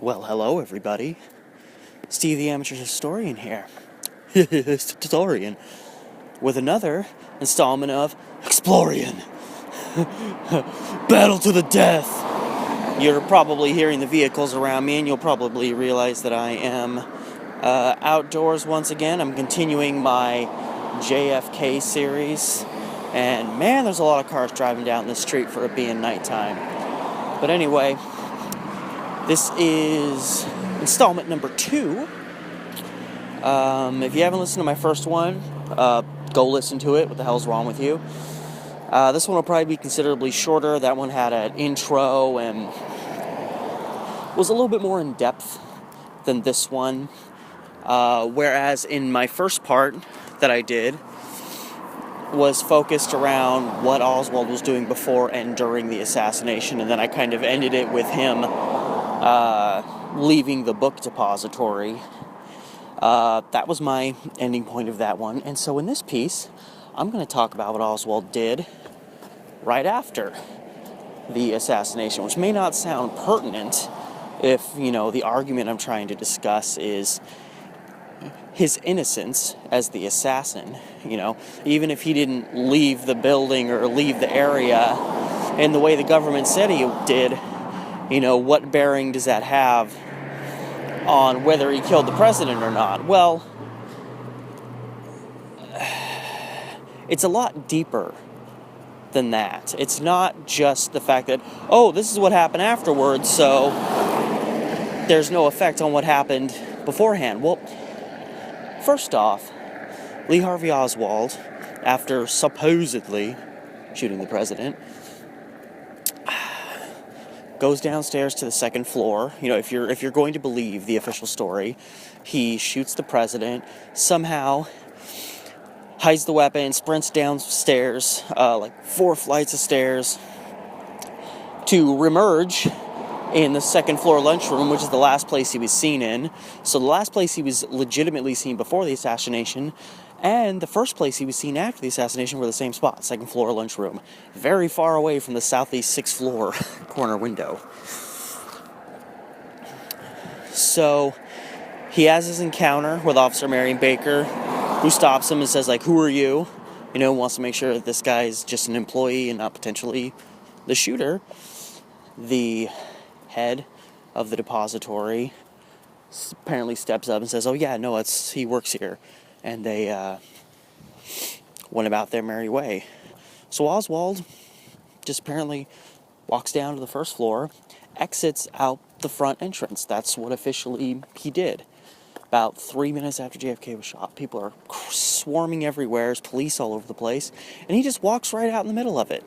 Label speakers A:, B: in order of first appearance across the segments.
A: Well, hello everybody. Steve the Amateur Historian here. Historian. With another installment of EXPLORIAN. Battle to the death. You're probably hearing the vehicles around me, and you'll probably realize that I am outdoors once again. I'm continuing my JFK series. And man, there's a lot of cars driving down the street for it being nighttime. But anyway, this is installment number 2. If you haven't listened to my first one, go listen to it. What the hell's wrong with you? This one will probably be considerably shorter. That one had an intro and was a little bit more in depth than this one. Whereas in my first part that I did was focused around what Oswald was doing before and during the assassination, and then I kind of ended it with him leaving the book depository. That was my ending point of that one. And so in this piece, I'm going to talk about what Oswald did right after the assassination, which may not sound pertinent if, the argument I'm trying to discuss is his innocence as the assassin. Even if he didn't leave the building or leave the area in the way the government said he did, what bearing does that have on whether he killed the president or not? Well, it's a lot deeper than that. It's not just the fact that, this is what happened afterwards, so there's no effect on what happened beforehand. Well, first off, Lee Harvey Oswald, after supposedly shooting the president, goes downstairs to the second floor. If you're going to believe the official story, he shoots the president, somehow hides the weapon, sprints downstairs, like 4 flights of stairs, to reemerge in the second floor lunchroom, which is the last place he was seen in. So the last place he was legitimately seen before the assassination, and the first place he was seen after the assassination were the same spot, second floor lunchroom, very far away from the southeast 6th floor corner window. So he has his encounter with Officer Marion Baker, who stops him and says, who are you? Wants to make sure that this guy is just an employee and not potentially the shooter. The head of the depository apparently steps up and says, he works here. And they went about their merry way. So Oswald just apparently walks down to the first floor, exits out the front entrance. That's what officially he did. About 3 minutes after JFK was shot, people are swarming everywhere, there's police all over the place, and he just walks right out in the middle of it.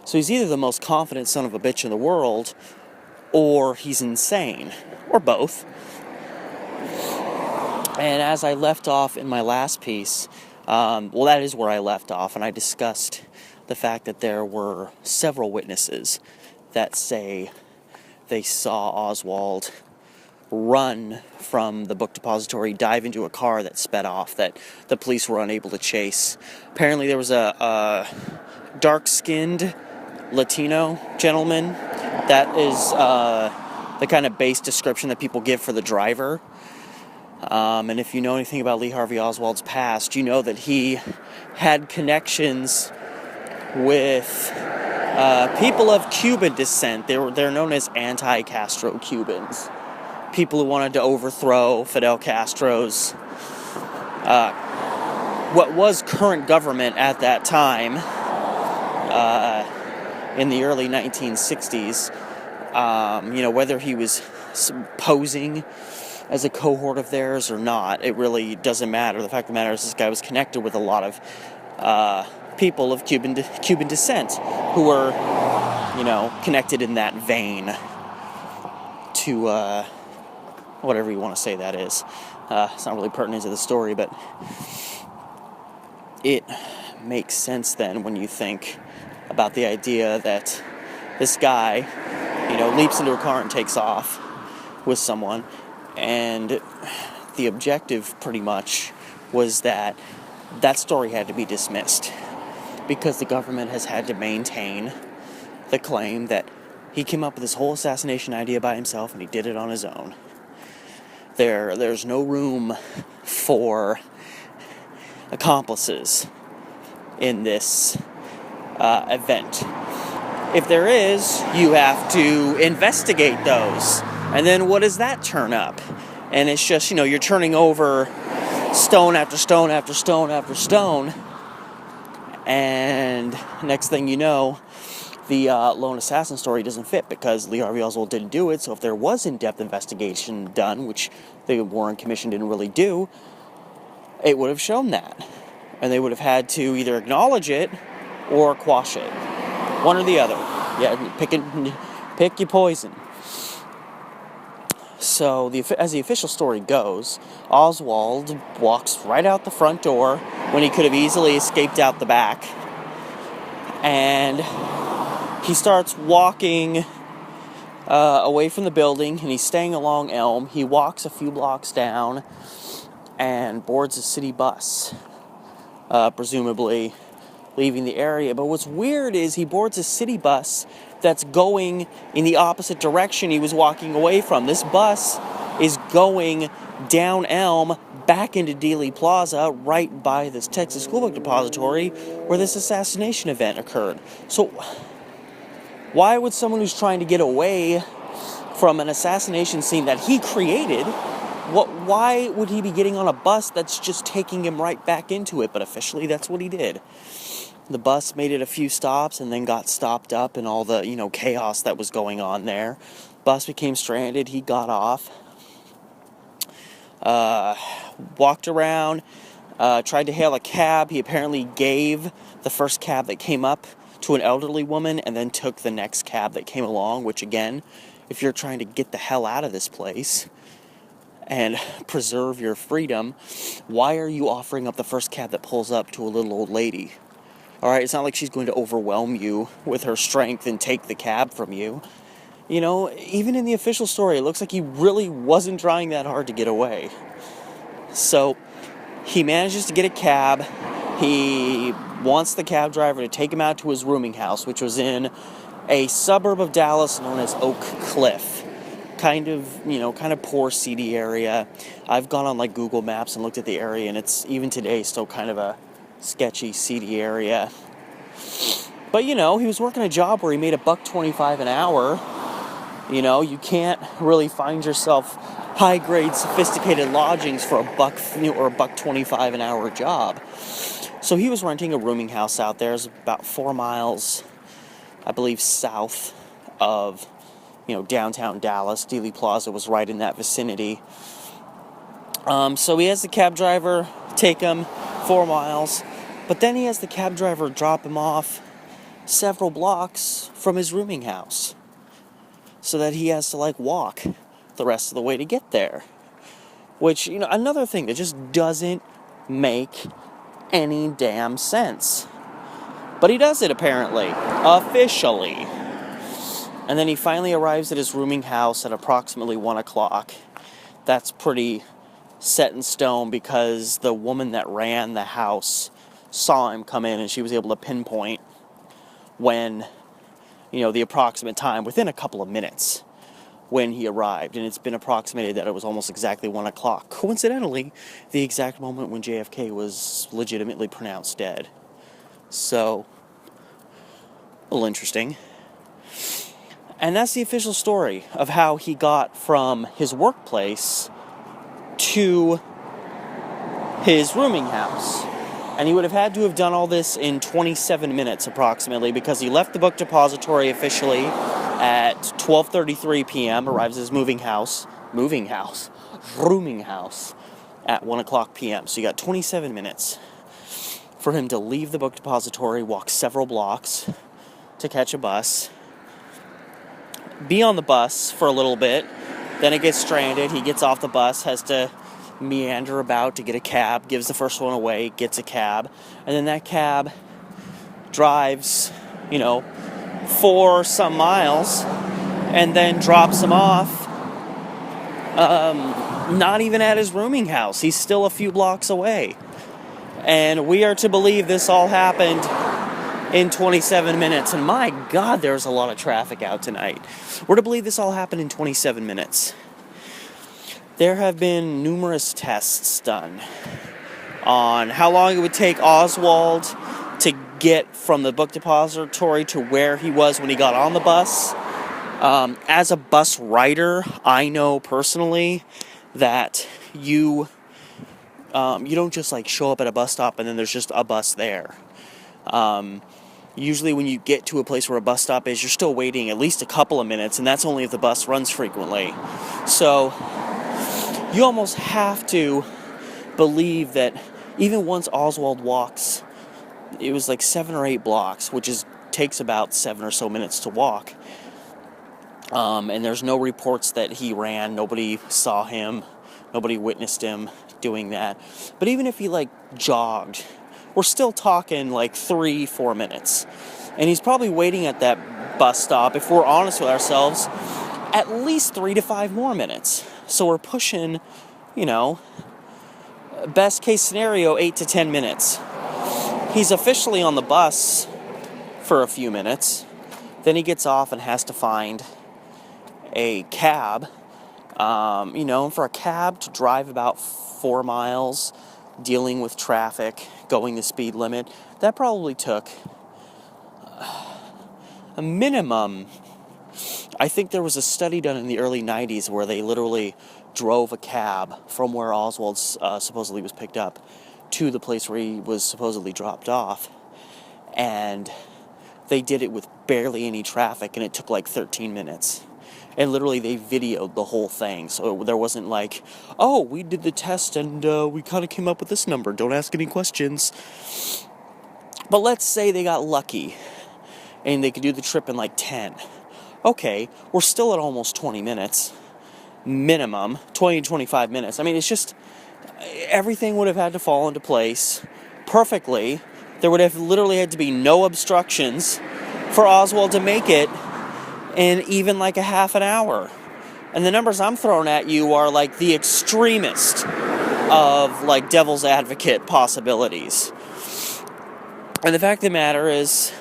A: So he's either the most confident son of a bitch in the world, or he's insane, or both. And as I left off in my last piece, that is where I left off, and I discussed the fact that there were several witnesses that say they saw Oswald run from the book depository, dive into a car that sped off, that the police were unable to chase. Apparently there was a dark-skinned Latino gentleman. That is the kind of base description that people give for the driver. And if you know anything about Lee Harvey Oswald's past, you know that he had connections with people of Cuban descent. They're known as anti-Castro Cubans. People who wanted to overthrow Fidel Castro's what was current government at that time in the early 1960s. Whether he was posing as a cohort of theirs or not, it really doesn't matter. The fact of the matter is this guy was connected with a lot of people of Cuban descent who were, connected in that vein to whatever you want to say that is. It's not really pertinent to the story, but it makes sense then when you think about the idea that this guy, leaps into a car and takes off with someone. And the objective, pretty much, was that story had to be dismissed because the government has had to maintain the claim that He came up with this whole assassination idea by himself, and he did it on his own. There's no room for accomplices in this event. If there is, you have to investigate those. And then what does that turn up? And it's just, you're turning over stone after stone after stone after stone. And next thing you know, the lone assassin story doesn't fit because Lee Harvey Oswald didn't do it. So if there was in-depth investigation done, which the Warren Commission didn't really do, it would have shown that. And they would have had to either acknowledge it or quash it. One or the other. Yeah, pick your poison. So, as the official story goes, Oswald walks right out the front door when he could have easily escaped out the back. And he starts walking away from the building, and he's staying along Elm. He walks a few blocks down and boards a city bus, presumably leaving the area. But what's weird is he boards a city bus that's going in the opposite direction he was walking away from. This bus is going down Elm back into Dealey Plaza, right by this Texas School Book Depository where this assassination event occurred. So why would someone who's trying to get away from an assassination scene that he created, why would he be getting on a bus that's just taking him right back into it? But officially, that's what he did. The bus made it a few stops and then got stopped up and all the, chaos that was going on there. Bus became stranded. He got off. Walked around. Tried to hail a cab. He apparently gave the first cab that came up to an elderly woman and then took the next cab that came along, which again, if you're trying to get the hell out of this place and preserve your freedom, why are you offering up the first cab that pulls up to a little old lady? Alright, it's not like she's going to overwhelm you with her strength and take the cab from you. Even in the official story, it looks like he really wasn't trying that hard to get away. So, he manages to get a cab. He wants the cab driver to take him out to his rooming house, which was in a suburb of Dallas known as Oak Cliff. Kind of poor, seedy area. I've gone on Google Maps and looked at the area, and it's even today still kind of a sketchy, seedy area. But he was working a job where he made $1.25 an hour. You can't really find yourself high-grade, sophisticated lodgings for $1.25 an hour job. So he was renting a rooming house out there. It's about 4 miles, I believe, south of downtown Dallas. Dealey Plaza was right in that vicinity. So he has the cab driver take him 4 miles, but then he has the cab driver drop him off several blocks from his rooming house so that he has to walk the rest of the way to get there. Which, another thing that just doesn't make any damn sense. But he does it apparently, officially. And then he finally arrives at his rooming house at approximately 1 o'clock. That's pretty set in stone because the woman that ran the house saw him come in and she was able to pinpoint when, the approximate time, within a couple of minutes, when he arrived. And it's been approximated that it was almost exactly 1 o'clock. Coincidentally, the exact moment when JFK was legitimately pronounced dead. So, a little interesting. And that's the official story of how he got from his workplace to his rooming house. And he would have had to have done all this in 27 minutes approximately because he left the book depository officially at 12:33 p.m., arrives at his rooming house at 1 o'clock p.m. So you got 27 minutes for him to leave the book depository, walk several blocks to catch a bus, be on the bus for a little bit, then it gets stranded, he gets off the bus, has to meander about to get a cab, gives the first one away, gets a cab, and then that cab drives, 4 some miles, and then drops him off, not even at his rooming house. He's still a few blocks away. And we are to believe this all happened in 27 minutes. And my God, there's a lot of traffic out tonight. We're to believe this all happened in 27 minutes. There have been numerous tests done on how long it would take Oswald to get from the book depository to where he was when he got on the bus. As a bus rider, I know personally that you don't just like show up at a bus stop and then there's just a bus there. Usually when you get to a place where a bus stop is, you're still waiting at least a couple of minutes, and that's only if the bus runs frequently. So you almost have to believe that even once Oswald walks, it was like 7 or 8 blocks, which takes about 7 or so minutes to walk. And there's no reports that he ran. Nobody saw him. Nobody witnessed him doing that. But even if he jogged, we're still talking 3-4 minutes. And he's probably waiting at that bus stop, if we're honest with ourselves, at least 3 to 5 more minutes. So we're pushing, best case scenario, 8 to 10 minutes. He's officially on the bus for a few minutes. Then he gets off and has to find a cab. For a cab to drive about 4 miles, dealing with traffic, going the speed limit, that probably took a minimum. I think there was a study done in the early 90s where they literally drove a cab from where Oswald supposedly was picked up to the place where he was supposedly dropped off. And they did it with barely any traffic, and it took 13 minutes. And literally they videoed the whole thing. So there wasn't we did the test and we kind of came up with this number. Don't ask any questions. But let's say they got lucky and they could do the trip in 10. Okay, we're still at almost 20 minutes. Minimum, 20 to 25 minutes. I mean, it's just, everything would have had to fall into place perfectly. There would have literally had to be no obstructions for Oswald to make it in even a half an hour. And the numbers I'm throwing at you are the extremist of devil's advocate possibilities. And the fact of the matter is,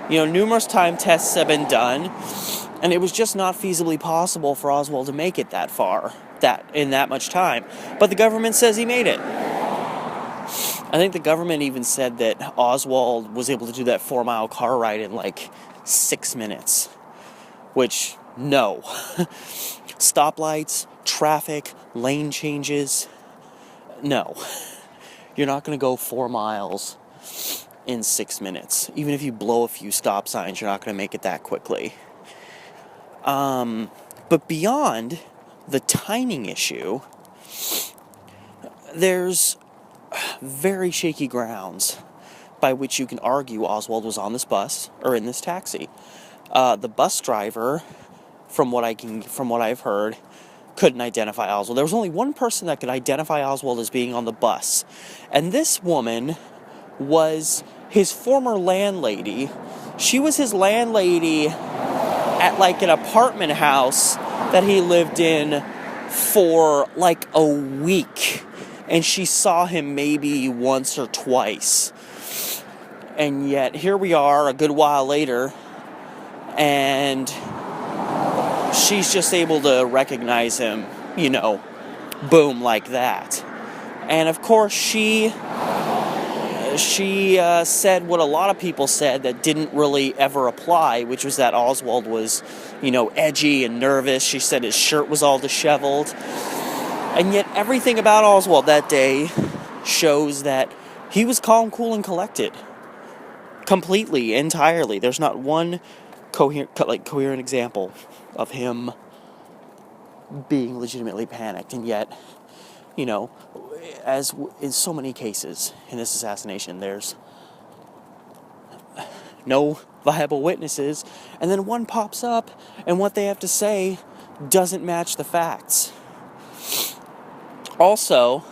A: numerous time tests have been done, and it was just not feasibly possible for Oswald to make it that far, in that much time. But the government says he made it. I think the government even said that Oswald was able to do that 4-mile car ride in 6 minutes. Which, no. Stoplights, traffic, lane changes, no. You're not going to go 4 miles in 6 minutes. Even if you blow a few stop signs, you're not going to make it that quickly. But beyond the timing issue, there's very shaky grounds by which you can argue Oswald was on this bus or in this taxi. The bus driver, from what I've heard, couldn't identify Oswald. There was only one person that could identify Oswald as being on the bus, and this woman was his former landlady. She was his landlady at an apartment house that he lived in for a week, and she saw him maybe once or twice. And yet here we are a good while later, and she's just able to recognize him, boom, like that. And of course she said what a lot of people said that didn't really ever apply, which was that Oswald was, edgy and nervous. She said his shirt was all disheveled. And yet everything about Oswald that day shows that he was calm, cool, and collected. Completely, entirely. There's not one coherent example of him being legitimately panicked. And yet, as in so many cases in this assassination, there's no viable witnesses, and then one pops up, and what they have to say doesn't match the facts. Also,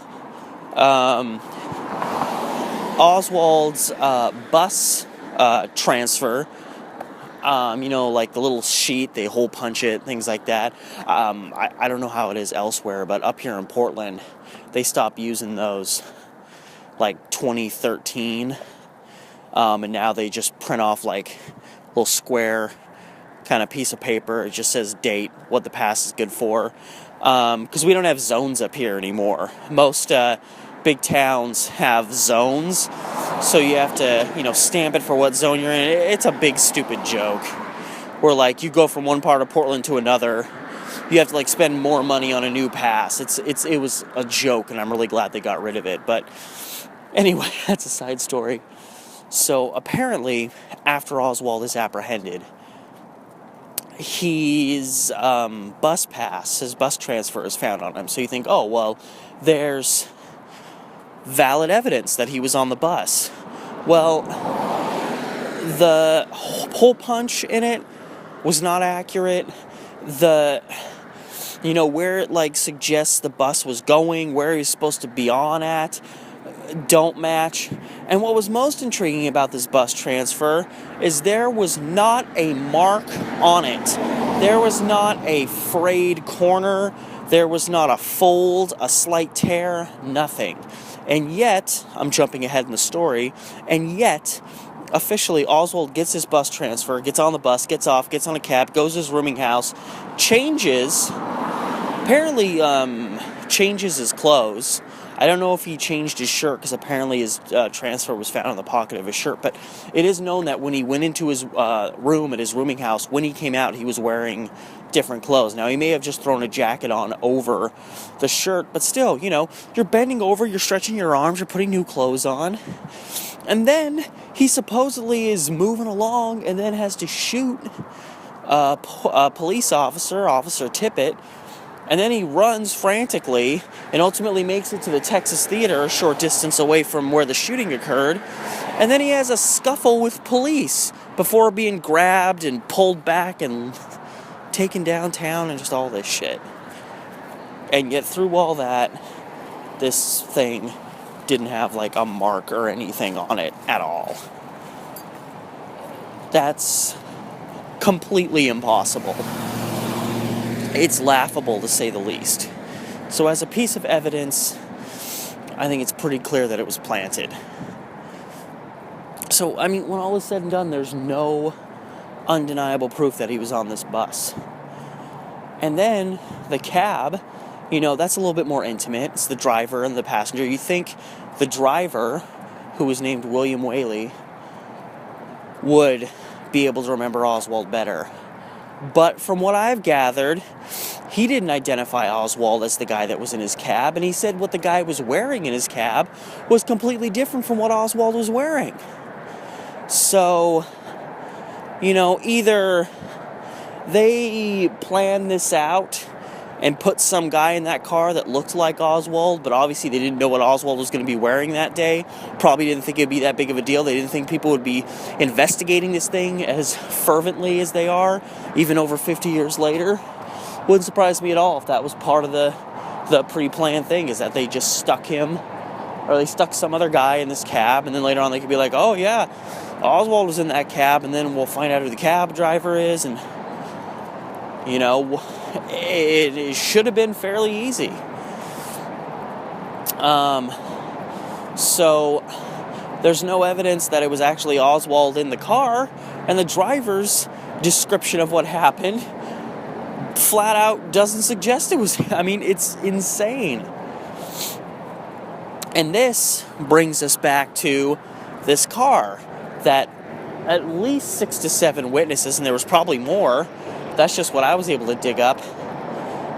A: Oswald's bus transfer, the little sheet, they hole punch it, things like that. I don't know how it is elsewhere, but up here in Portland, they stopped using those 2013. and now they just print off like a little square kind of piece of paper. It just says date, what the pass is good for, because we don't have zones up here anymore. Most big towns have zones, so you have to, stamp it for what zone you're in. It's a big stupid joke where like you go from one part of Portland to another, you have to like spend more money on a new pass. It was a joke, and I'm really glad they got rid of it. But anyway, that's a side story. So apparently, after Oswald is apprehended, his bus pass, his bus transfer is found on him. So you think, oh, well, there's valid evidence that he was on the bus. Well, the hole punch in it was not accurate. Where it like suggests the bus was going, where he was supposed to be on at, don't match. And what was most intriguing about this bus transfer is there was not a mark on it. There was not a frayed corner. There was not a fold, a slight tear, nothing. And yet, I'm jumping ahead in the story, and yet, officially, Oswald gets his bus transfer, gets on the bus, gets off, gets on a cab, goes to his rooming house, changes his clothes. I don't know if he changed his shirt, because apparently his transfer was found in the pocket of his shirt, but it is known that when he went into his room at his rooming house, when he came out, he was wearing different clothes. Now, he may have just thrown a jacket on over the shirt, but still, you're bending over, you're stretching your arms, you're putting new clothes on, and then he supposedly is moving along and then has to shoot a police officer, Officer Tippit. And then he runs frantically and ultimately makes it to the Texas Theater, a short distance away from where the shooting occurred. And then he has a scuffle with police before being grabbed and pulled back and taken downtown and just all this shit. And yet through all that, this thing didn't have like a mark or anything on it at all. That's completely impossible. It's laughable, to say the least. So as a piece of evidence, I think it's pretty clear that it was planted. So, when all is said and done, there's no undeniable proof that he was on this bus. And then the cab, that's a little bit more intimate. It's the driver and the passenger. You think the driver, who was named William Whaley, would be able to remember Oswald better. But from what I've gathered, he didn't identify Oswald as the guy that was in his cab, and he said what the guy was wearing in his cab was completely different from what Oswald was wearing. So, either they planned this out and put some guy in that car that looked like Oswald, but obviously they didn't know what Oswald was going to be wearing that day. Probably didn't think it would be that big of a deal. They didn't think people would be investigating this thing as fervently as they are, even over 50 years later. Wouldn't surprise me at all if that was part of the pre-planned thing, is that they just stuck him, or they stuck some other guy in this cab, and then later on they could be like, oh yeah, Oswald was in that cab, and then we'll find out who the cab driver is, and it should have been fairly easy. So there's no evidence that it was actually Oswald in the car, and the driver's description of what happened flat out doesn't suggest it was. It's insane. And this brings us back to this car that at least 6 to 7 witnesses, and there was probably more, that's just what I was able to dig up,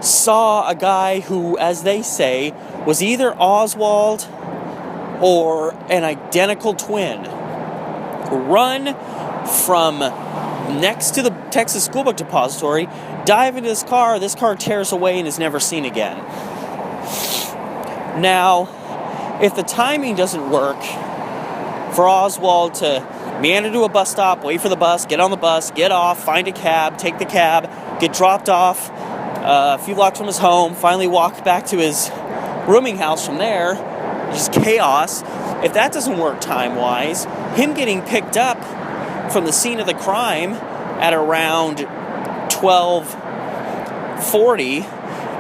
A: saw a guy who, as they say, was either Oswald or an identical twin run from next to the Texas School Book Depository, dive into this car tears away and is never seen again. Now, if the timing doesn't work for Oswald to meander to a bus stop, wait for the bus, get on the bus, get off, find a cab, take the cab, get dropped off a few blocks from his home, finally walk back to his rooming house from there, just chaos. If that doesn't work time-wise, him getting picked up from the scene of the crime at around 12:40,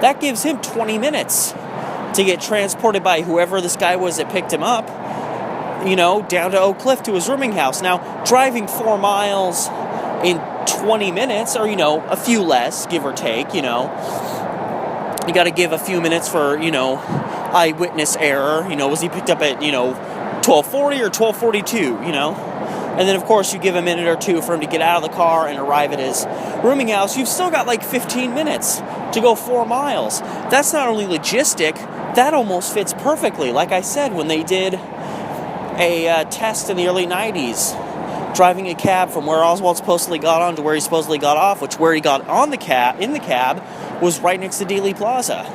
A: that gives him 20 minutes to get transported by whoever this guy was that picked him up down to Oak Cliff to his rooming house. Now, driving 4 miles in 20 minutes, or, a few less, give or take, you got to give a few minutes for, eyewitness error. Was he picked up at, 12:40 or 12:42, And then, of course, you give a minute or two for him to get out of the car and arrive at his rooming house. You've still got like 15 minutes to go 4 miles. That's not only logistic, that almost fits perfectly. Like I said, when they did a test in the early 90s, driving a cab from where Oswald supposedly got on to where he supposedly got off, where he got on the cab was right next to Dealey Plaza.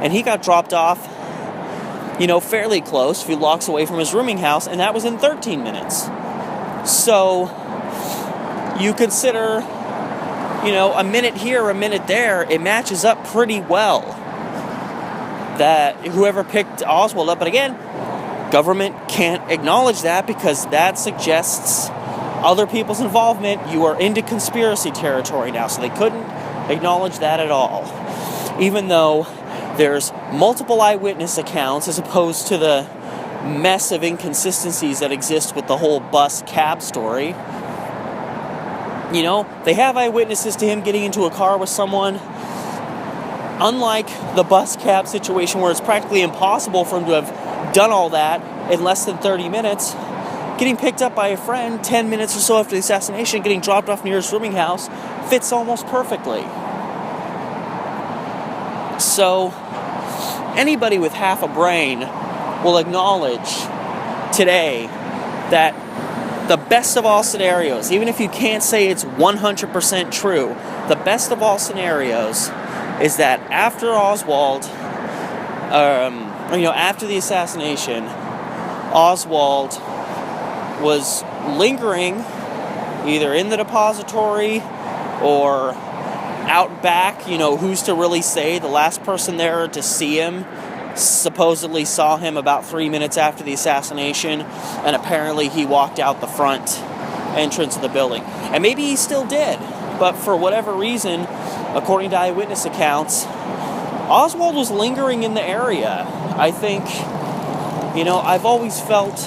A: And he got dropped off, fairly close, a few blocks away from his rooming house, and that was in 13 minutes. So, you consider, a minute here, a minute there, it matches up pretty well. That whoever picked Oswald up, but again, government can't acknowledge that because that suggests other people's involvement. You are into conspiracy territory now, so they couldn't acknowledge that at all. Even though there's multiple eyewitness accounts as opposed to the mess of inconsistencies that exist with the whole bus-cab story. They have eyewitnesses to him getting into a car with someone. Unlike the bus-cab situation where it's practically impossible for him to have done all that in less than 30 minutes, getting picked up by a friend 10 minutes or so after the assassination, getting dropped off near his rooming house, fits almost perfectly. So, anybody with half a brain will acknowledge today that the best of all scenarios, even if you can't say it's 100% true, the best of all scenarios is that after Oswald, after the assassination, Oswald was lingering either in the depository or out back. Who's to really say? The last person there to see him supposedly saw him about 3 minutes after the assassination, and apparently he walked out the front entrance of the building. And maybe he still did, but for whatever reason, according to eyewitness accounts, Oswald was lingering in the area. I think, I've always felt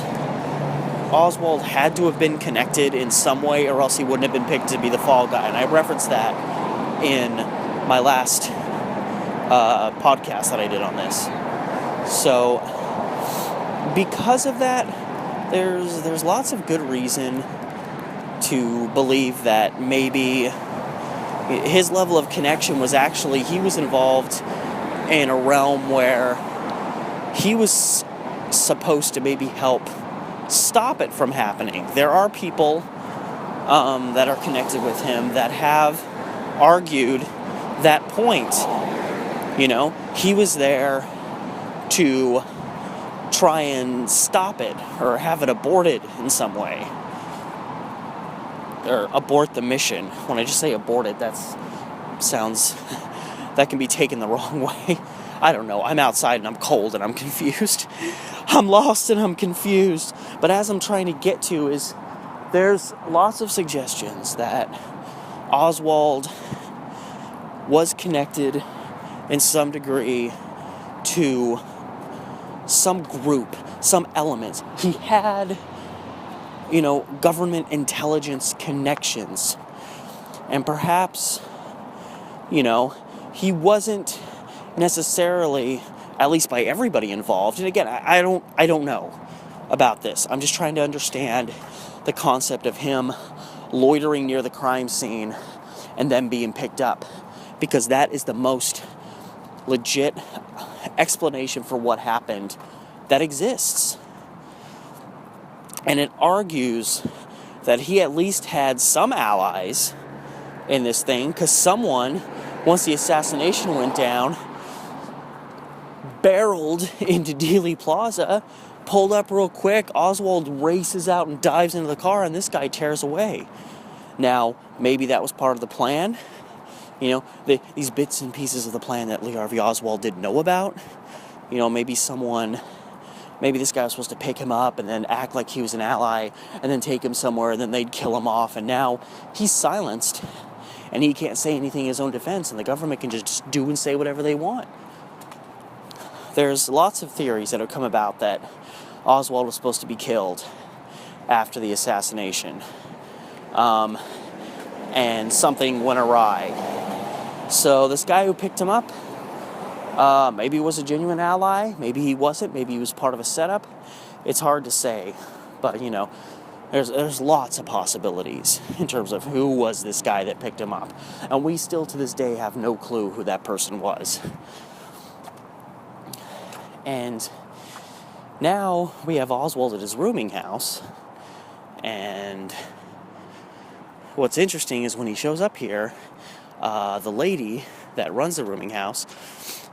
A: Oswald had to have been connected in some way, or else he wouldn't have been picked to be the fall guy. And I referenced that in my last podcast that I did on this. So, because of that, there's lots of good reason to believe that maybe his level of connection was actually, he was involved in a realm where he was supposed to maybe help stop it from happening. There are people that are connected with him that have argued that point. He was there to try and stop it or have it aborted in some way. Or abort the mission. When I just say aborted, that can be taken the wrong way. I don't know. I'm outside and I'm cold and I'm confused. I'm lost and I'm confused. But as I'm trying to get to is, there's lots of suggestions that Oswald was connected in some degree to some group, some element. He had, government intelligence connections. And perhaps, he wasn't necessarily, at least by everybody involved. And again, I don't know about this. I'm just trying to understand the concept of him loitering near the crime scene and then being picked up, because that is the most legit explanation for what happened that exists. And it argues that he at least had some allies in this thing, because someone, once the assassination went down, barreled into Dealey Plaza, pulled up real quick, Oswald races out and dives into the car, and this guy tears away. Now, maybe that was part of the plan. These bits and pieces of the plan that Lee Harvey Oswald didn't know about. Maybe this guy was supposed to pick him up and then act like he was an ally and then take him somewhere and then they'd kill him off. And now he's silenced and he can't say anything in his own defense, and the government can just do and say whatever they want. There's lots of theories that have come about that Oswald was supposed to be killed after the assassination. And something went awry. So this guy who picked him up, maybe he was a genuine ally, maybe he wasn't, maybe he was part of a setup. It's hard to say, but you know, there's lots of possibilities in terms of who was this guy that picked him up. And we still to this day have no clue who that person was. And now we have Oswald at his rooming house, and what's interesting is when he shows up here, the lady that runs the rooming house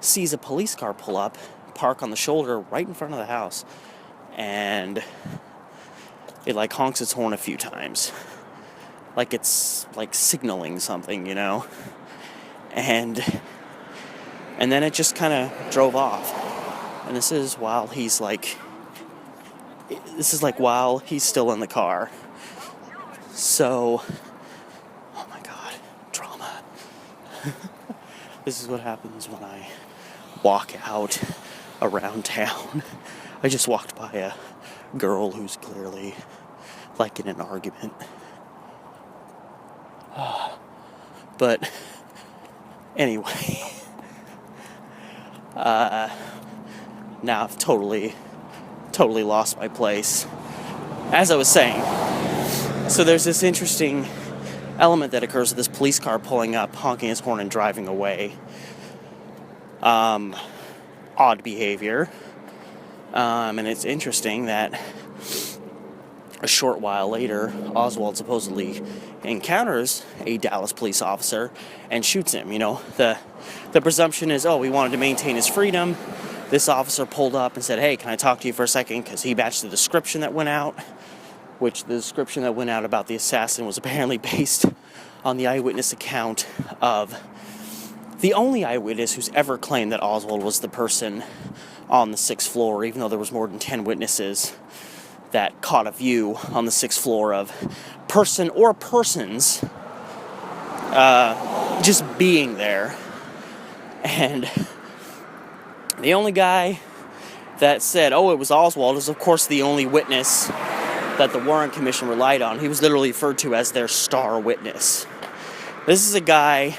A: sees a police car pull up, park on the shoulder right in front of the house, and it like honks its horn a few times, like it's like signaling something, you know, and then it just kind of drove off. And this is while he's while he's still in the car. So, oh my God, drama. This is what happens when I walk out around town. I just walked by a girl who's clearly like in an argument. But anyway, now I've totally lost my place. As I was saying, so there's this interesting element that occurs with this police car pulling up, honking its horn and driving away. Odd behavior. And it's interesting that a short while later, Oswald supposedly encounters a Dallas police officer and shoots him. You know, the presumption is, oh, he wanted to maintain his freedom. This officer pulled up and said, hey, can I talk to you for a second? Because he matched the description that went out, which the description that went out about the assassin was apparently based on the eyewitness account of the only eyewitness who's ever claimed that Oswald was the person on the 6th floor, even though there was more than 10 witnesses that caught a view on the 6th floor of person or persons just being there. And the only guy that said, oh, it was Oswald, is of course the only witness that the Warren Commission relied on. He was literally referred to as their star witness. This is a guy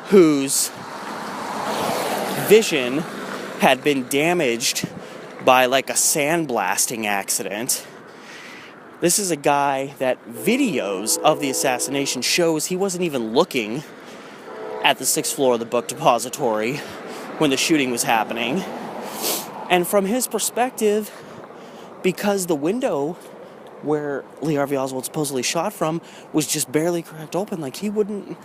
A: whose vision had been damaged by like a sandblasting accident. This is a guy that videos of the assassination shows he wasn't even looking at the 6th floor of the book depository when the shooting was happening. And from his perspective, because the window where Lee Harvey Oswald supposedly shot from was just barely cracked open, like he wouldn't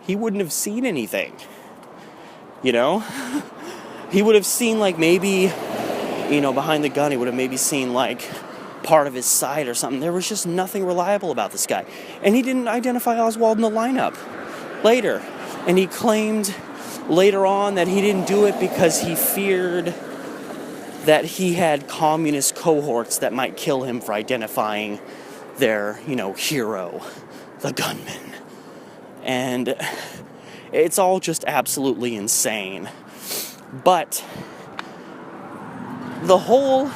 A: have seen anything. You know? He would have seen like maybe, you know, behind the gun, he would have maybe seen like part of his side or something. There was just nothing reliable about this guy. And he didn't identify Oswald in the lineup later. And he claimed later on that he didn't do it because he feared that he had communist cohorts that might kill him for identifying their, you know, hero, the gunman. And it's all just absolutely insane. But the whole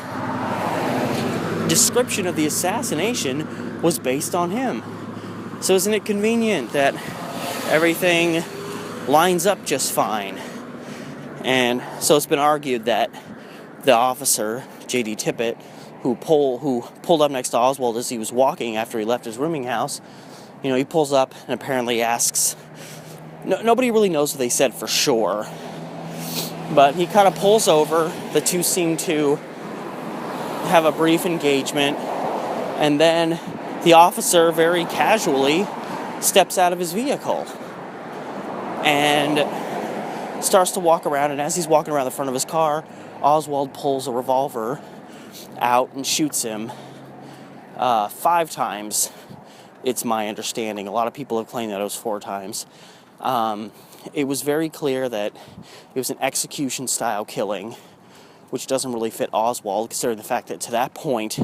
A: description of the assassination was based on him. So isn't it convenient that everything lines up just fine? And so it's been argued that the officer, J.D. Tippit, who pulled up next to Oswald as he was walking after he left his rooming house, you know, he pulls up and apparently asks, nobody really knows what they said for sure, but he kind of pulls over. The two seem to have a brief engagement, and then the officer very casually steps out of his vehicle and starts to walk around, and as he's walking around the front of his car, Oswald pulls a revolver out and shoots him 5 times. It's my understanding. A lot of people have claimed that it was 4 times. It was very clear that it was an execution-style killing, which doesn't really fit Oswald, considering the fact that to that point,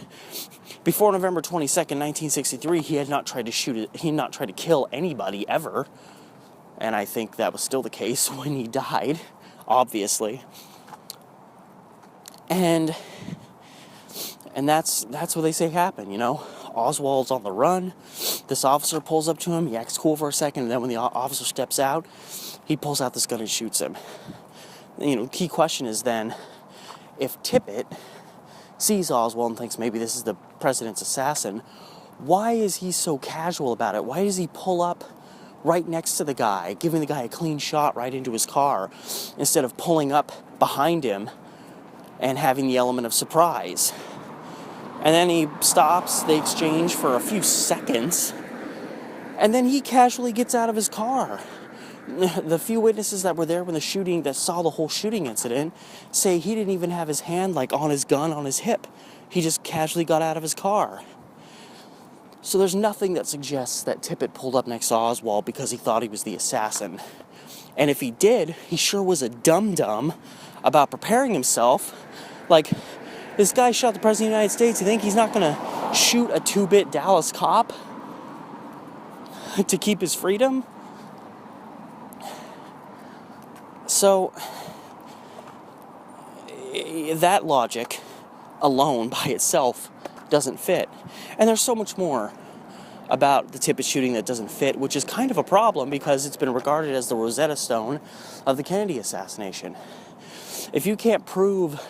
A: before November 22nd, 1963, he had not tried to kill anybody ever. And I think that was still the case when he died, obviously. And And that's what they say happened, you know. Oswald's on the run. This officer pulls up to him. He acts cool for a second, and then when the officer steps out, he pulls out this gun and shoots him. You know, the key question is then, if Tippit sees Oswald and thinks maybe this is the president's assassin, why is he so casual about it? Why does he pull up right next to the guy, giving the guy a clean shot right into his car, instead of pulling up behind him and having the element of surprise? And then he stops, they exchange for a few seconds, and then he casually gets out of his car. The few witnesses that were there when the shooting, that saw the whole shooting incident, say he didn't even have his hand like on his gun on his hip. He just casually got out of his car. So there's nothing that suggests that Tippit pulled up next to Oswald because he thought he was the assassin. And if he did, he sure was a dum-dum about preparing himself. Like, this guy shot the President of the United States. You think he's not going to shoot a 2-bit Dallas cop to keep his freedom? So, that logic alone by itself doesn't fit. And there's so much more about the Tippit shooting that doesn't fit, which is kind of a problem because it's been regarded as the Rosetta Stone of the Kennedy assassination. If you can't prove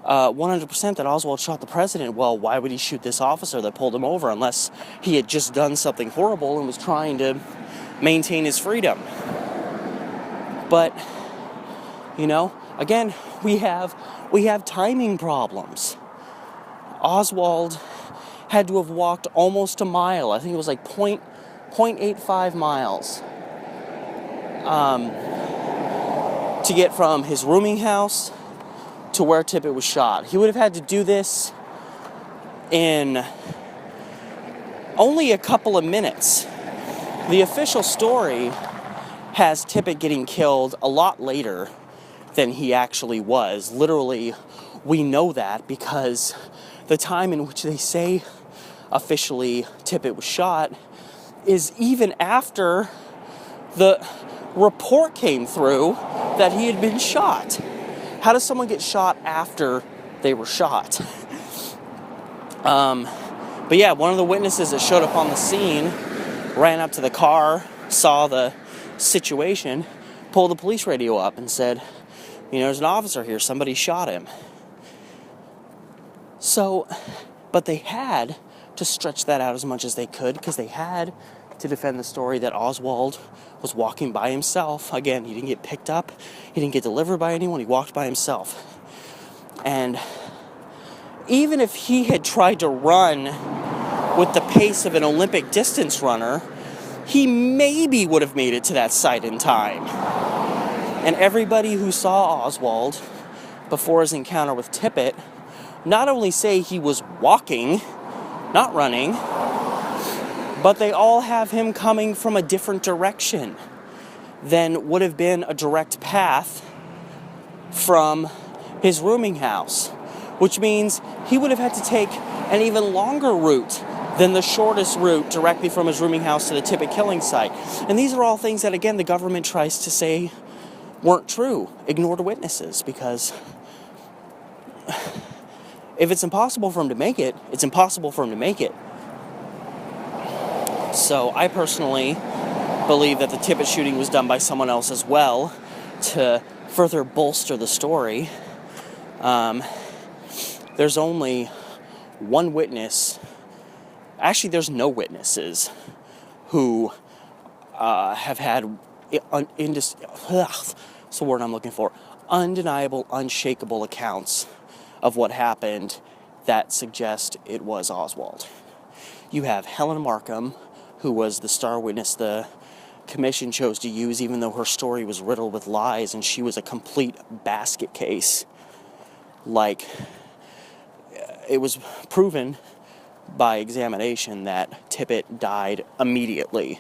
A: 100% that Oswald shot the president, well, why would he shoot this officer that pulled him over unless he had just done something horrible and was trying to maintain his freedom? But, you know, again, we have timing problems. Oswald had to have walked almost a mile. I think it was like 0.85 miles to get from his rooming house to where Tippit was shot. He would have had to do this in only a couple of minutes. The official story has Tippit getting killed a lot later than he actually was. Literally, we know that because the time in which they say officially Tippit was shot is even after the report came through that he had been shot. How does someone get shot after they were shot? But yeah, one of the witnesses that showed up on the scene ran up to the car, saw the situation, pulled the police radio up and said, you know, there's an officer here, somebody shot him. So, but they had to stretch that out as much as they could because they had to defend the story that Oswald was walking by himself. Again, he didn't get picked up, he didn't get delivered by anyone, he walked by himself. And even if he had tried to run with the pace of an Olympic distance runner, he maybe would have made it to that site in time. And everybody who saw Oswald before his encounter with Tippit not only say he was walking, not running, but they all have him coming from a different direction than would have been a direct path from his rooming house, which means he would have had to take an even longer route than the shortest route directly from his rooming house to the Tippit killing site. And these are all things that, again, the government tries to say weren't true. Ignored witnesses, because if it's impossible for him to make it, it's impossible for him to make it. So I personally believe that the Tippit shooting was done by someone else as well to further bolster the story. There's only one witness. Actually, there's no witnesses who have had what's the word I'm looking for? Undeniable, unshakable accounts of what happened that suggest it was Oswald. You have Helen Markham, who was the star witness the commission chose to use, even though her story was riddled with lies and she was a complete basket case. Like, it was proven by examination that Tippit died immediately.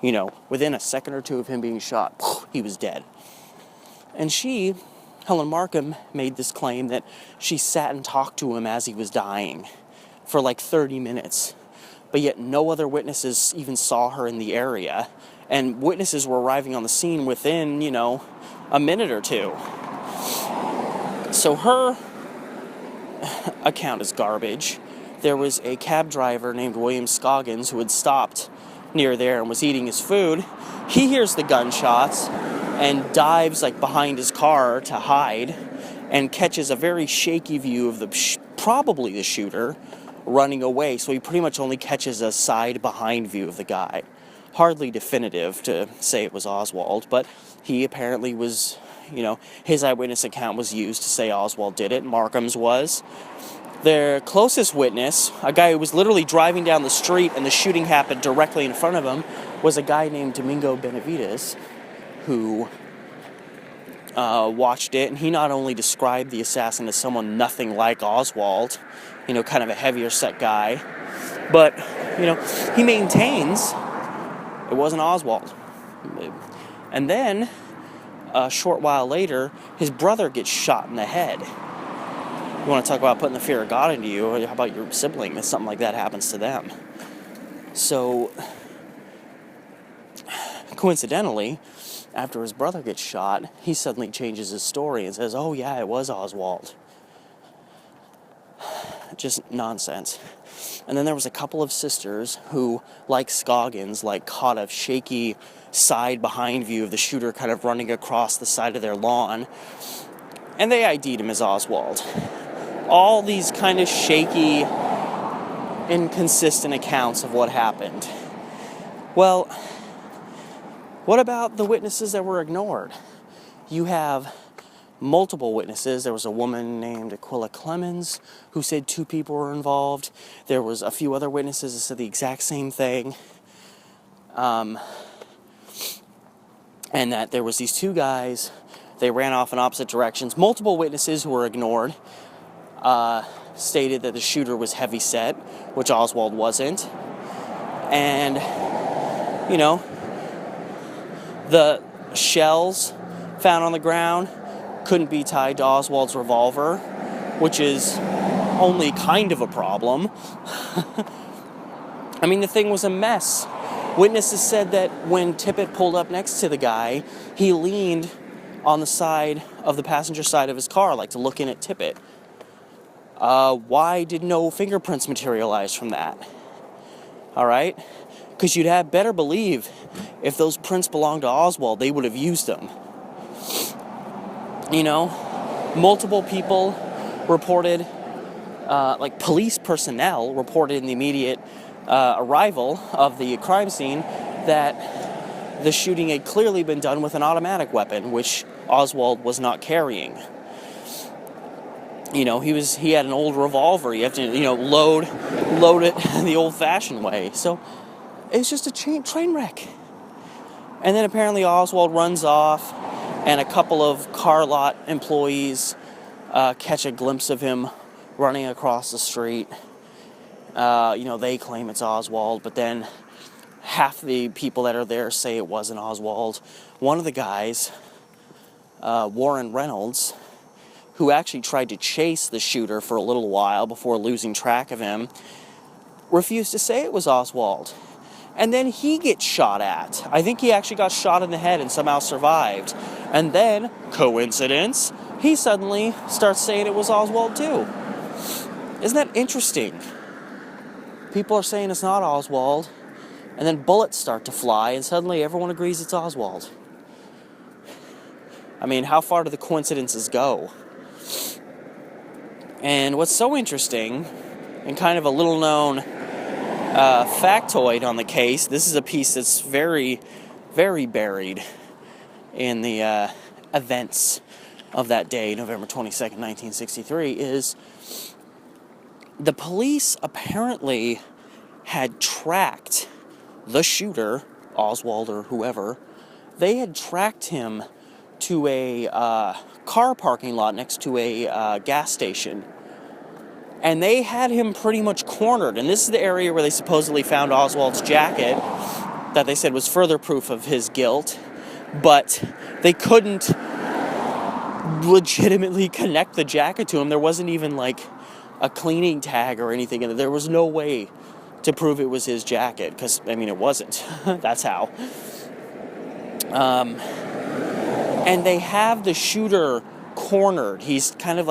A: You know, within a second or two of him being shot, he was dead. And she, Helen Markham, made this claim that she sat and talked to him as he was dying for like 30 minutes. But yet no other witnesses even saw her in the area. And witnesses were arriving on the scene within, a minute or two. So her account is garbage. There was a cab driver named William Scoggins who had stopped near there and was eating his food. He hears the gunshots and dives like behind his car to hide, and catches a very shaky view of probably the shooter running away. So he pretty much only catches a side behind view of the guy. Hardly definitive to say it was Oswald, but he apparently was, his eyewitness account was used to say Oswald did it. Markham's was. Their closest witness, a guy who was literally driving down the street and the shooting happened directly in front of him, was a guy named Domingo Benavides, who watched it, and he not only described the assassin as someone nothing like Oswald, kind of a heavier set guy, but, he maintains it wasn't Oswald. And then, a short while later, his brother gets shot in the head. You want to talk about putting the fear of God into you, or how about your sibling if something like that happens to them? So, coincidentally, after his brother gets shot, he suddenly changes his story and says, oh yeah, it was Oswald. Just nonsense. And then there was a couple of sisters who, like Scoggins, caught a shaky side behind view of the shooter kind of running across the side of their lawn, and they ID'd him as Oswald. All these kind of shaky, inconsistent accounts of what happened. Well, what about the witnesses that were ignored? You have multiple witnesses. There was a woman named Aquila Clemens who said 2 people were involved. There was a few other witnesses that said the exact same thing. And that there was these 2 guys. They ran off in opposite directions. Multiple witnesses who were ignored stated that the shooter was heavy set, which Oswald wasn't. And, the shells found on the ground couldn't be tied to Oswald's revolver, which is only kind of a problem. I mean, the thing was a mess. Witnesses said that when Tippit pulled up next to the guy, he leaned on the side of the passenger side of his car, to look in at Tippit. Why did no fingerprints materialize from that? All right? Because you'd have better believe if those prints belonged to Oswald, they would have used them. Multiple people reported, police personnel reported in the immediate arrival of the crime scene that the shooting had clearly been done with an automatic weapon, which Oswald was not carrying. He had an old revolver. You have to, load it the old-fashioned way. So it's just a train wreck. And then apparently Oswald runs off, and a couple of car lot employees catch a glimpse of him running across the street. They claim it's Oswald, but then half the people that are there say it wasn't Oswald. One of the guys, Warren Reynolds, who actually tried to chase the shooter for a little while before losing track of him, refused to say it was Oswald. And then he gets shot at. I think he actually got shot in the head and somehow survived. And then, coincidence, he suddenly starts saying it was Oswald too. Isn't that interesting? People are saying it's not Oswald, and then bullets start to fly, and suddenly everyone agrees it's Oswald. I mean, how far do the coincidences go? And what's so interesting, and kind of a little-known factoid on the case, this is a piece that's very, very buried in the events of that day, November 22nd, 1963, is the police apparently had tracked the shooter, Oswald or whoever. They had tracked him to a car parking lot next to a gas station. And they had him pretty much cornered. And this is the area where they supposedly found Oswald's jacket that they said was further proof of his guilt. But they couldn't legitimately connect the jacket to him. There wasn't even a cleaning tag or anything in it. There was no way to prove it was his jacket, because, it wasn't. That's how. And they have the shooter cornered. He's kind of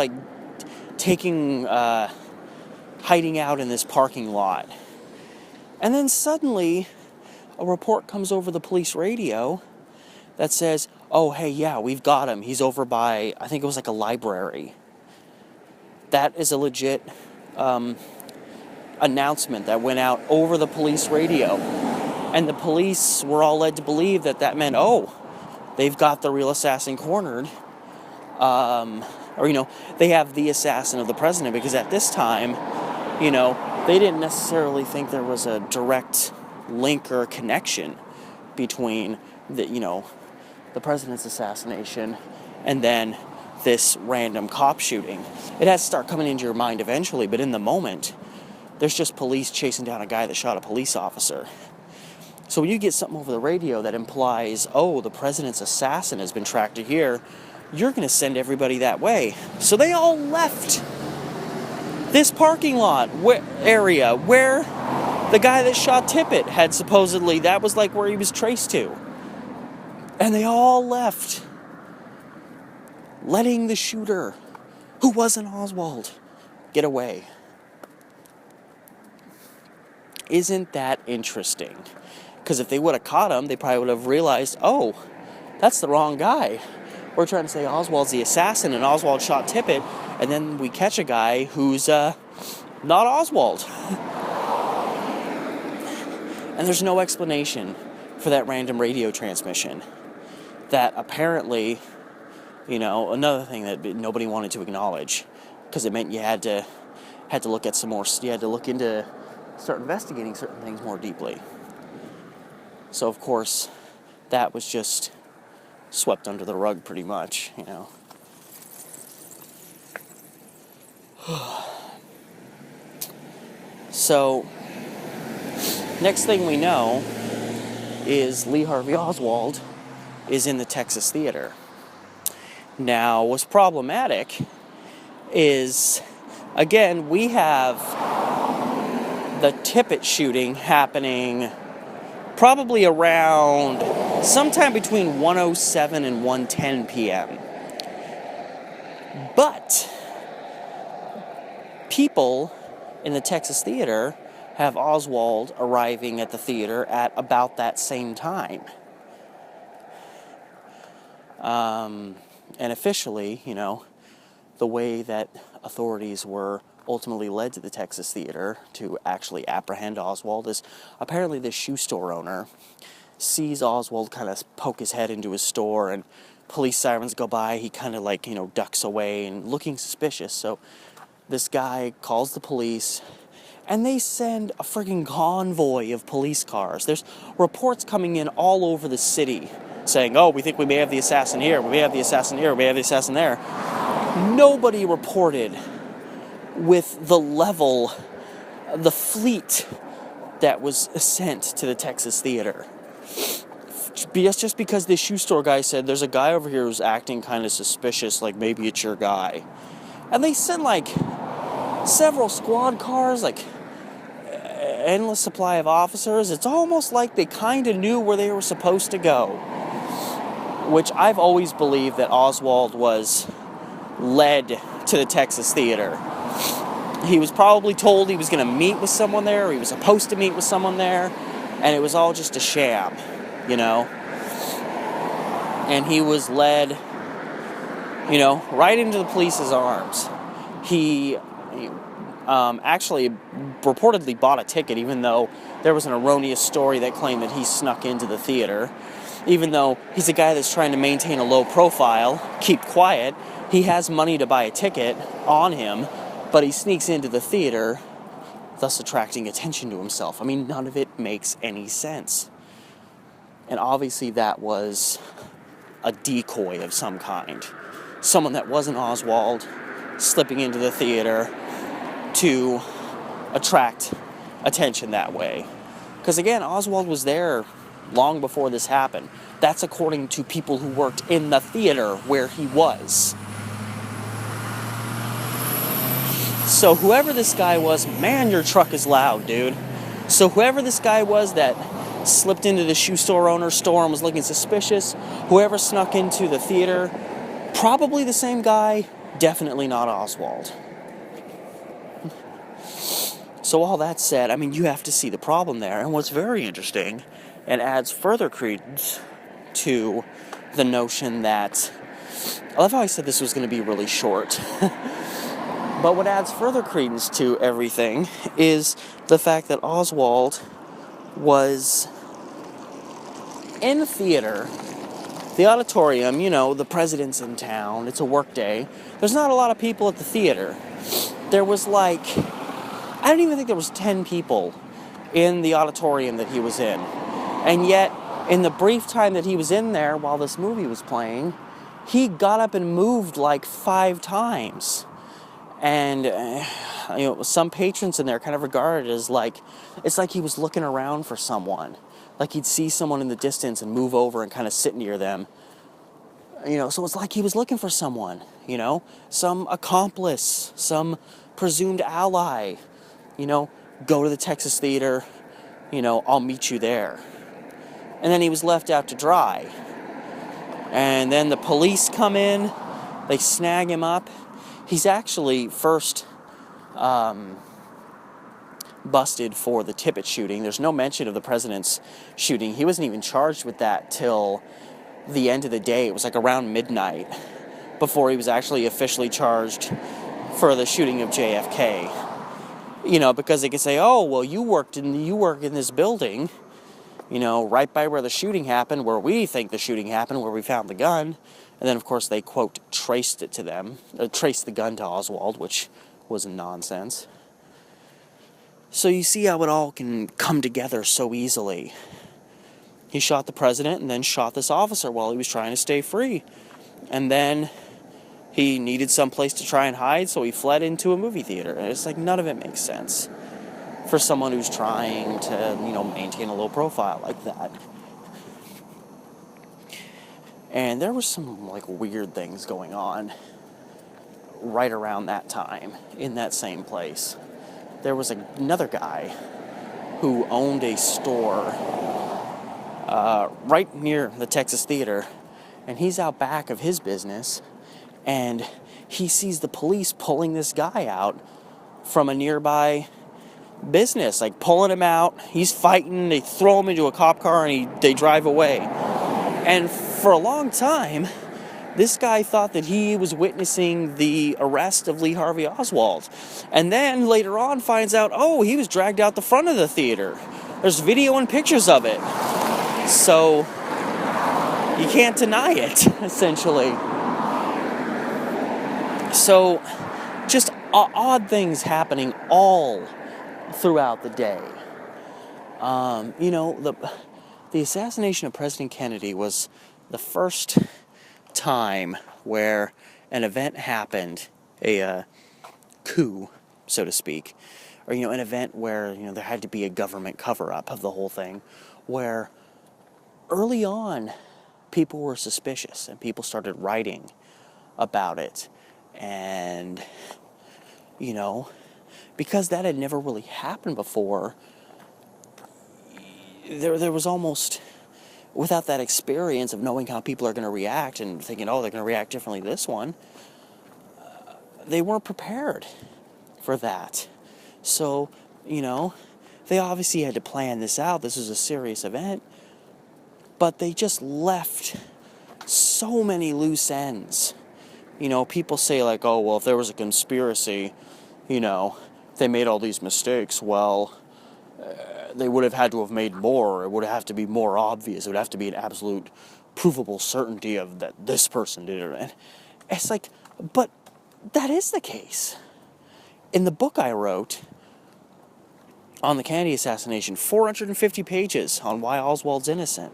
A: hiding out in this parking lot. And then suddenly, a report comes over the police radio that says, oh, hey, yeah, we've got him. He's over by, I think it was like a library. That is a legit announcement that went out over the police radio. And the police were all led to believe that meant, oh, they've got the real assassin cornered. They have the assassin of the president, because at this time, they didn't necessarily think there was a direct link or connection between the president's assassination and then this random cop shooting. It has to start coming into your mind eventually, but in the moment, there's just police chasing down a guy that shot a police officer. So when you get something over the radio that implies, oh, the president's assassin has been tracked to here, you're going to send everybody that way. So they all left this parking lot area where the guy that shot Tippit had supposedly, that was like where he was traced to. And they all left, letting the shooter, who wasn't Oswald, get away. Isn't that interesting? Because if they would have caught him, they probably would have realized, oh, that's the wrong guy. We're trying to say Oswald's the assassin and Oswald shot Tippit, and then we catch a guy who's not Oswald. And there's no explanation for that random radio transmission. That apparently, another thing that nobody wanted to acknowledge, because it meant you had to look at some more, you had to look into, start investigating certain things more deeply. So of course, that was just swept under the rug pretty much, So, next thing we know is Lee Harvey Oswald is in the Texas theater. Now, what's problematic is, again, we have the Tippit shooting happening probably around sometime between 1:07 and 1:10 p.m. But people in the Texas theater have Oswald arriving at the theater at about that same time. And officially, the way that authorities were ultimately led to the Texas theater to actually apprehend Oswald is apparently this shoe store owner sees Oswald kind of poke his head into his store, and police sirens go by. He kind of ducks away and looking suspicious. So this guy calls the police, and they send a friggin' convoy of police cars. There's reports coming in all over the city saying, oh, we think we may have the assassin here, we may have the assassin here, we may have the assassin there. Nobody reported with the level, the fleet that was sent to the Texas theater. Just because this shoe store guy said, there's a guy over here who's acting kind of suspicious, like maybe it's your guy. And they sent several squad cars, endless supply of officers. It's almost like they kind of knew where they were supposed to go. Which I've always believed that Oswald was led to the Texas theater. He was probably told he was going to meet with someone there, or he was supposed to meet with someone there, and it was all just a sham, And he was led, right into the police's arms. He actually reportedly bought a ticket, even though there was an erroneous story that claimed that he snuck into the theater. Even though he's a guy that's trying to maintain a low profile, keep quiet, he has money to buy a ticket on him, but he sneaks into the theater, thus attracting attention to himself. I mean, none of it makes any sense. And obviously that was a decoy of some kind. Someone that wasn't Oswald slipping into the theater to attract attention that way. Because again, Oswald was there long before this happened. That's according to people who worked in the theater where he was. So whoever this guy was, man, your truck is loud, dude. So whoever this guy was that slipped into the shoe store owner's store and was looking suspicious, whoever snuck into the theater, probably the same guy, definitely not Oswald. So all that said, I mean, you have to see the problem there. And what's very interesting, and adds further credence to the notion that, I love how I said this was going to be really short, but what adds further credence to everything is the fact that Oswald was in the theater, the auditorium, the president's in town, it's a work day. There's not a lot of people at the theater. There was I don't even think there was 10 people in the auditorium that he was in. And yet, in the brief time that he was in there while this movie was playing, he got up and moved 5 times. And, some patrons in there kind of regarded it as it's like he was looking around for someone. Like he'd see someone in the distance and move over and kind of sit near them. So it's like he was looking for someone, some accomplice, some presumed ally, go to the Texas Theater, I'll meet you there. And then he was left out to dry. And then the police come in, they snag him up. He's actually first busted for the Tippit shooting. There's no mention of the president's shooting. He wasn't even charged with that till the end of the day. It was around midnight before he was actually officially charged for the shooting of JFK. Because they could say, oh, well, you work in this building, right by where the shooting happened, where we think the shooting happened, where we found the gun. And then, of course, they, quote, traced the gun to Oswald, which was nonsense. So you see how it all can come together so easily. He shot the president and then shot this officer while he was trying to stay free. And then he needed some place to try and hide, so he fled into a movie theater. And it's none of it makes sense for someone who's trying to, maintain a low profile like that. And there was some, weird things going on right around that time in that same place. There was another guy who owned a store right near the Texas Theater, and he's out back of his business, and he sees the police pulling this guy out from a nearby business, pulling him out. He's fighting, they throw him into a cop car, and they drive away. And for a long time, this guy thought that he was witnessing the arrest of Lee Harvey Oswald. And then later on finds out, oh, he was dragged out the front of the theater. There's video and pictures of it. So you can't deny it, essentially. So just odd things happening all throughout the day. The assassination of President Kennedy was the first time where an event happened, a coup, so to speak, or an event where there had to be a government cover-up of the whole thing, where early on people were suspicious and people started writing about it, and because that had never really happened before, there was almost, without that experience of knowing how people are going to react and thinking, oh, they're going to react differently to this one, they weren't prepared for that. So, they obviously had to plan this out. This was a serious event. But they just left so many loose ends. People say oh, well, if there was a conspiracy, they made all these mistakes. Well, they would have had to have made more. It would have to be more obvious. It would have to be an absolute provable certainty of that this person did it. And it's but that is the case. In the book I wrote on the Kennedy assassination, 450 pages on why Oswald's innocent.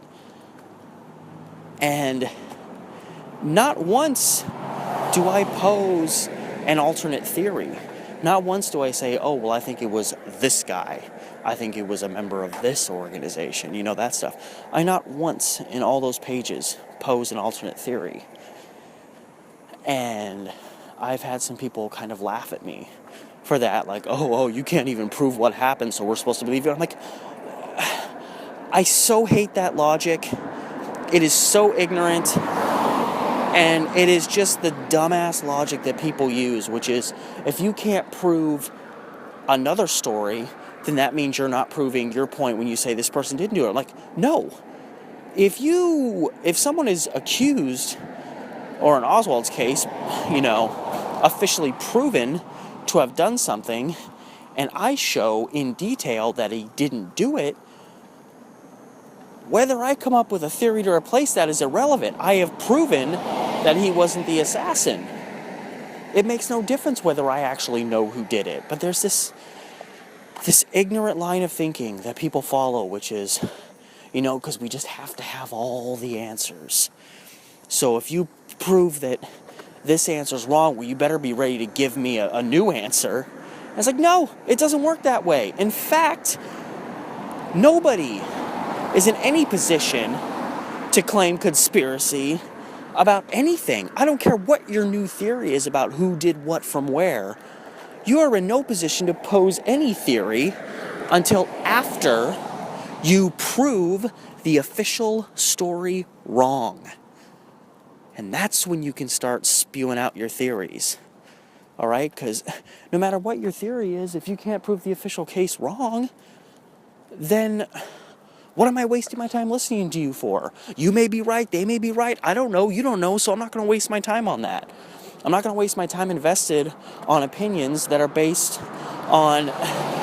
A: And not once do I pose an alternate theory. Not once do I say, oh, well, I think it was this guy. I think it was a member of this organization, that stuff. I not once in all those pages pose an alternate theory. And I've had some people kind of laugh at me for that, oh, you can't even prove what happened, so we're supposed to believe you. I'm I so hate that logic. It is so ignorant. And it is just the dumbass logic that people use, which is, if you can't prove another story, then that means you're not proving your point when you say this person didn't do it. I'm like, no. If someone is accused, or in Oswald's case, officially proven to have done something, and I show in detail that he didn't do it, whether I come up with a theory to replace that is irrelevant. I have proven that he wasn't the assassin. It makes no difference whether I actually know who did it. But there's this ignorant line of thinking that people follow, which is, because we just have to have all the answers. So if you prove that this answer's wrong, well, you better be ready to give me a new answer. And it's like, no, it doesn't work that way. In fact, nobody is in any position to claim conspiracy about anything. I don't care what your new theory is about who did what from where. You are in no position to pose any theory until after you prove the official story wrong. And that's when you can start spewing out your theories. All right? Because no matter what your theory is, if you can't prove the official case wrong, then what am I wasting my time listening to you for? You may be right, they may be right, I don't know, you don't know, so I'm not going to waste my time on that. I'm not going to waste my time invested on opinions that are based on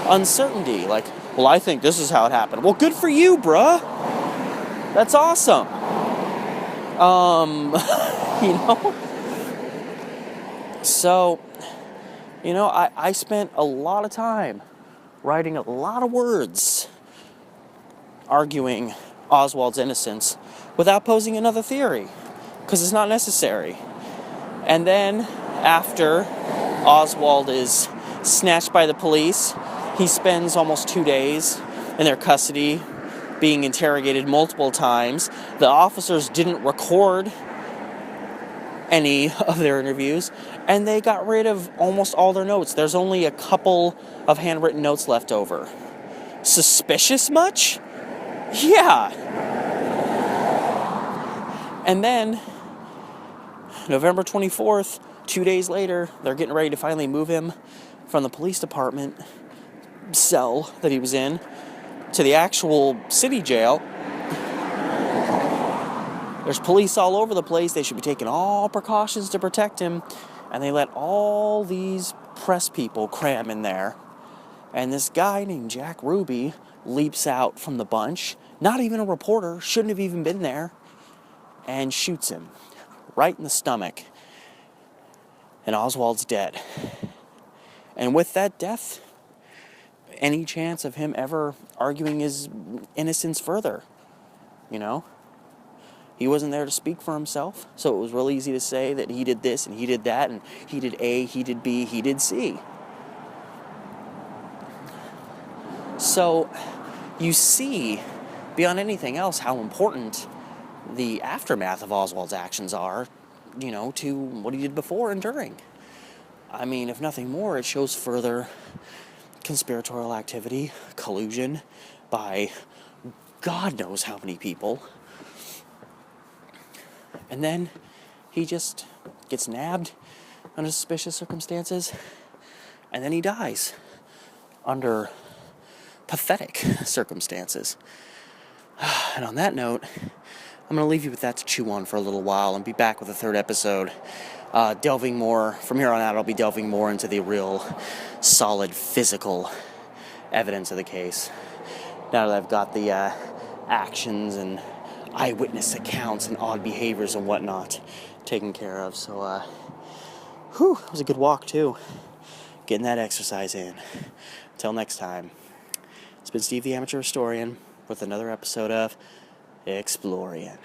A: uncertainty. Like, well, I think this is how it happened. Well, good for you, bruh. That's awesome. So, I spent a lot of time writing a lot of words arguing Oswald's innocence without posing another theory, because it's not necessary. And then, after Oswald is snatched by the police, he spends almost 2 days in their custody, being interrogated multiple times. The officers didn't record any of their interviews, and they got rid of almost all their notes. There's only a couple of handwritten notes left over. Suspicious much? Yeah. And then, November 24th, 2 days later, they're getting ready to finally move him from the police department cell that he was in to the actual city jail. There's police all over the place. They should be taking all precautions to protect him. And they let all these press people cram in there. And this guy named Jack Ruby leaps out from the bunch, not even a reporter, shouldn't have even been there, and shoots him right in the stomach. And Oswald's dead. And with that death, any chance of him ever arguing his innocence further, He wasn't there to speak for himself, so it was real easy to say that he did this and he did that, and he did A, he did B, he did C. So you see, beyond anything else, how important the aftermath of Oswald's actions are, to what he did before and during. I mean, if nothing more, it shows further conspiratorial activity, collusion by God knows how many people. And then he just gets nabbed under suspicious circumstances, and then he dies under pathetic circumstances. And on that note, I'm going to leave you with that to chew on for a little while and be back with a third episode. Delving more, from here on out, I'll be delving more into the real solid physical evidence of the case. Now that I've got the actions and eyewitness accounts and odd behaviors and whatnot taken care of. So, it was a good walk too. Getting that exercise in. Until next time, it's been Steve the Amateur Historian with another episode of EXPLORIAN.